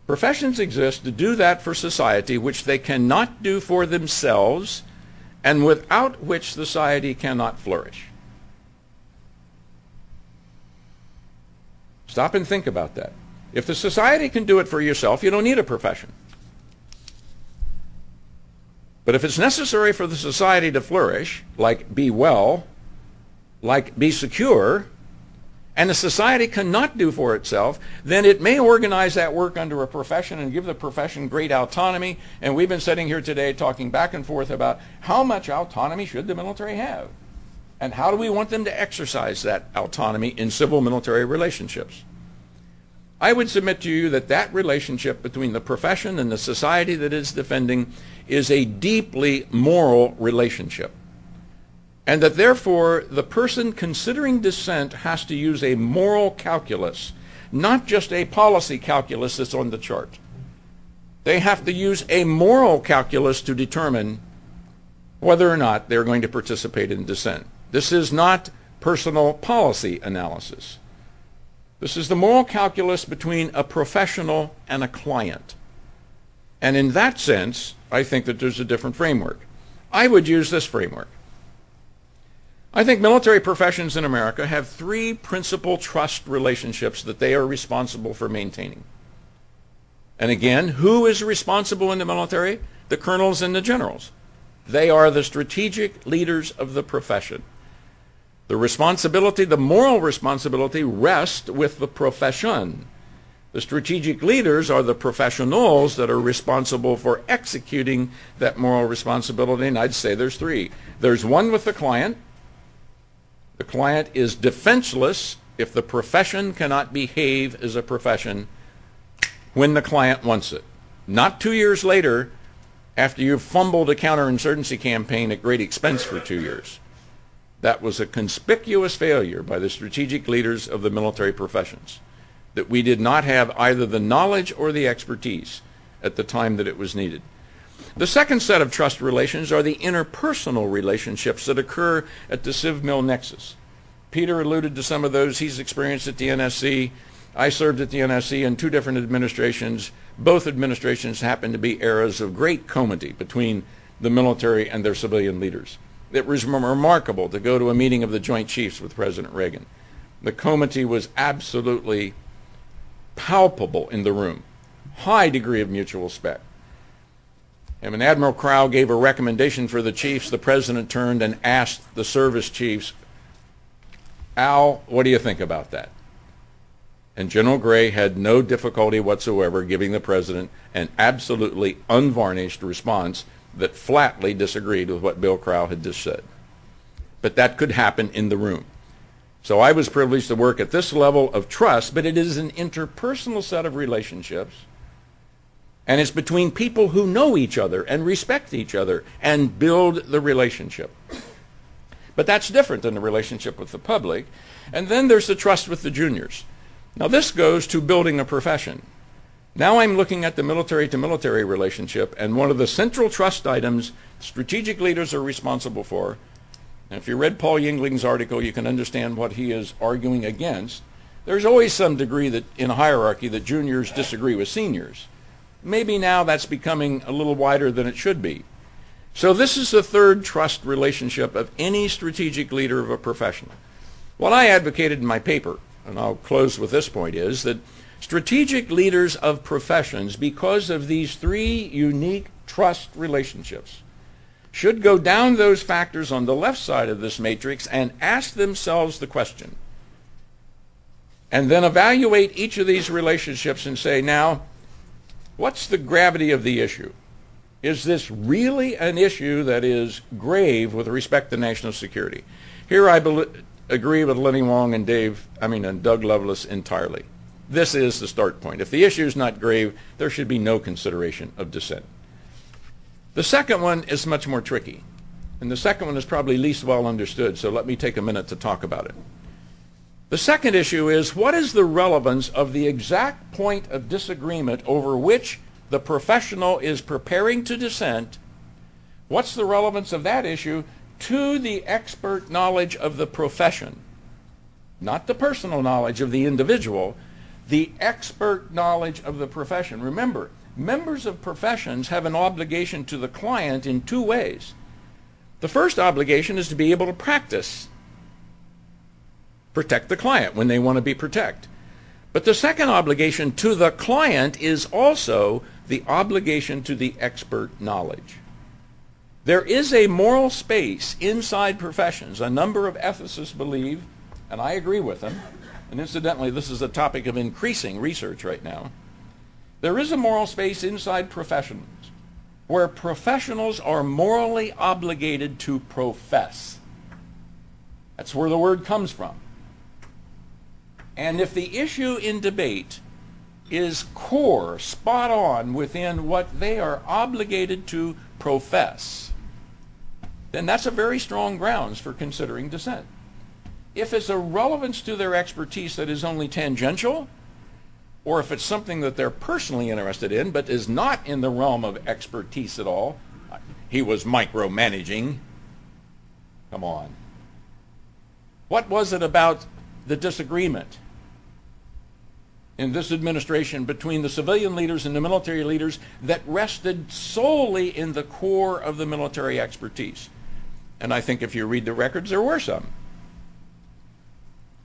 Professions exist to do that for society which they cannot do for themselves and without which society cannot flourish. Stop and think about that. If the society can do it for yourself, you don't need a profession. But if it's necessary for the society to flourish, like be well, like be secure, and the society cannot do for itself, then it may organize that work under a profession and give the profession great autonomy. And we've been sitting here today talking back and forth about how much autonomy should the military have, and how do we want them to exercise that autonomy in civil-military relationships. I would submit to you that that relationship between the profession and the society that it's defending is a deeply moral relationship, and that therefore the person considering dissent has to use a moral calculus, not just a policy calculus that's on the chart. They have to use a moral calculus to determine whether or not they're going to participate in dissent. This is not personal policy analysis. This is the moral calculus between a professional and a client. And in that sense, I think that there's a different framework. I would use this framework. I think military professions in America have three principal trust relationships that they are responsible for maintaining. And again, who is responsible in the military? The colonels and the generals. They are the strategic leaders of the profession. The responsibility, the moral responsibility, rests with the profession. The strategic leaders are the professionals that are responsible for executing that moral responsibility, and I'd say there's three. There's one with the client. The client is defenseless if the profession cannot behave as a profession when the client wants it. Not 2 years later after you've fumbled a counterinsurgency campaign at great expense for 2 years. That was a conspicuous failure by the strategic leaders of the military professions, that we did not have either the knowledge or the expertise at the time that it was needed. The second set of trust relations are the interpersonal relationships that occur at the civ-mil nexus. Peter alluded to some of those he's experienced at the NSC. I served at the NSC in 2 different administrations. Both administrations happened to be eras of great comity between the military and their civilian leaders. It was remarkable to go to a meeting of the Joint Chiefs with President Reagan. The comity was absolutely palpable in the room. High degree of mutual respect. And when Admiral Crowe gave a recommendation for the chiefs, the president turned and asked the service chiefs, Al, what do you think about that? And General Gray had no difficulty whatsoever giving the president an absolutely unvarnished response that flatly disagreed with what Bill Crowe had just said. But that could happen in the room. So I was privileged to work at this level of trust, but it is an interpersonal set of relationships, and it's between people who know each other and respect each other and build the relationship. But that's different than the relationship with the public. And then there's the trust with the juniors. Now this goes to building a profession. Now I'm looking at the military-to-military relationship, and one of the central trust items strategic leaders are responsible for, and if you read Paul Yingling's article, you can understand what he is arguing against. There's always some degree that in a hierarchy that juniors disagree with seniors. Maybe now that's becoming a little wider than it should be. So this is the third trust relationship of any strategic leader of a profession. What I advocated in my paper, and I'll close with this point, is that strategic leaders of professions, because of these three unique trust relationships, should go down those factors on the left side of this matrix and ask themselves the question, and then evaluate each of these relationships and say, now, what's the gravity of the issue? Is this really an issue that is grave with respect to national security? Here I agree with Lenny Wong and Doug Lovelace entirely. This is the start point. If the issue is not grave, there should be no consideration of dissent. The second one is much more tricky, and the second one is probably least well understood, so let me take a minute to talk about it. The second issue is, what is the relevance of the exact point of disagreement over which the professional is preparing to dissent? What's the relevance of that issue to the expert knowledge of the profession? Not the personal knowledge of the individual, the expert knowledge of the profession. Remember, members of professions have an obligation to the client in two ways. The first obligation is to be able to practice, protect the client when they want to be protected. But the second obligation to the client is also the obligation to the expert knowledge. There is a moral space inside professions. A number of ethicists believe, and I agree with them, and incidentally this is a topic of increasing research right now, there is a moral space inside professions where professionals are morally obligated to profess. That's where the word comes from. And if the issue in debate is core, spot on within what they are obligated to profess, then that's a very strong grounds for considering dissent. If it's a relevance to their expertise that is only tangential, or if it's something that they're personally interested in but is not in the realm of expertise at all, he was micromanaging. Come on. What was it about the disagreement in this administration between the civilian leaders and the military leaders that rested solely in the core of the military expertise? And I think if you read the records, there were some.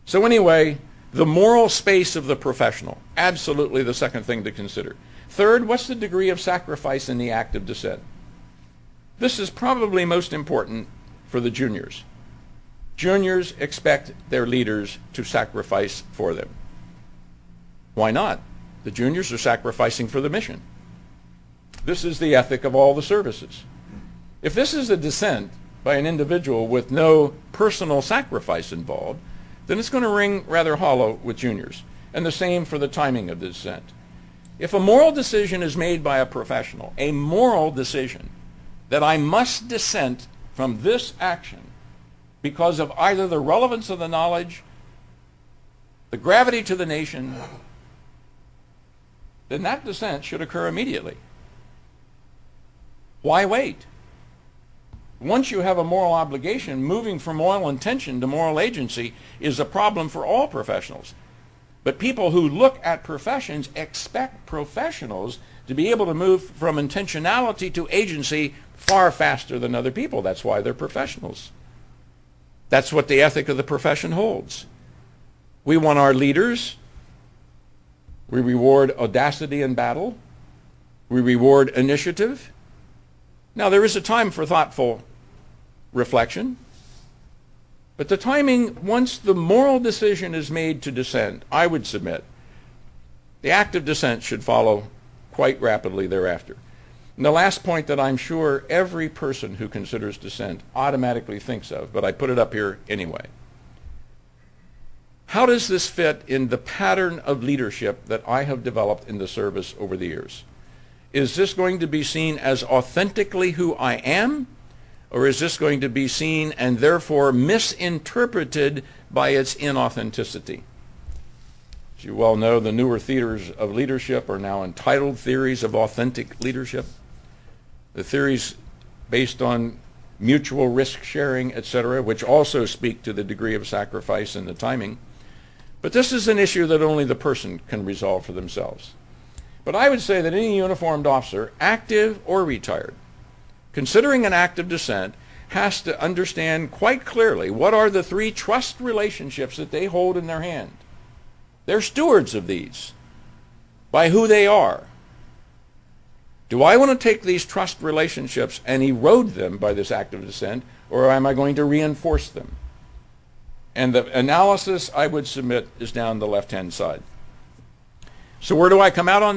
So anyway, the moral space of the professional, absolutely the second thing to consider. Third, what's the degree of sacrifice in the act of dissent? This is probably most important for the juniors. Juniors expect their leaders to sacrifice for them. Why not? The juniors are sacrificing for the mission. This is the ethic of all the services. If this is a dissent by an individual with no personal sacrifice involved, then it's going to ring rather hollow with juniors. And the same for the timing of the dissent. If a moral decision is made by a professional, a moral decision that I must dissent from this action because of either the relevance of the knowledge, the gravity to the nation, then that dissent should occur immediately. Why wait? Once you have a moral obligation, moving from moral intention to moral agency is a problem for all professionals. But people who look at professions expect professionals to be able to move from intentionality to agency far faster than other people. That's why they're professionals. That's what the ethic of the profession holds. We want our leaders. We reward audacity in battle. We reward initiative. Now, there is a time for thoughtful reflection, but the timing, once the moral decision is made to dissent, I would submit, the act of dissent should follow quite rapidly thereafter. And the last point that I'm sure every person who considers dissent automatically thinks of, but I put it up here anyway. How does this fit in the pattern of leadership that I have developed in the service over the years? Is this going to be seen as authentically who I am, or is this going to be seen and therefore misinterpreted by its inauthenticity? As you well know, the newer theories of leadership are now entitled theories of authentic leadership. The theories based on mutual risk sharing, etc., which also speak to the degree of sacrifice and the timing. But this is an issue that only the person can resolve for themselves. But I would say that any uniformed officer, active or retired, considering an act of dissent, has to understand quite clearly what are the three trust relationships that they hold in their hand. They're stewards of these by who they are. Do I want to take these trust relationships and erode them by this act of dissent, or am I going to reinforce them? And the analysis I would submit is down the left-hand side. So where do I come out on this?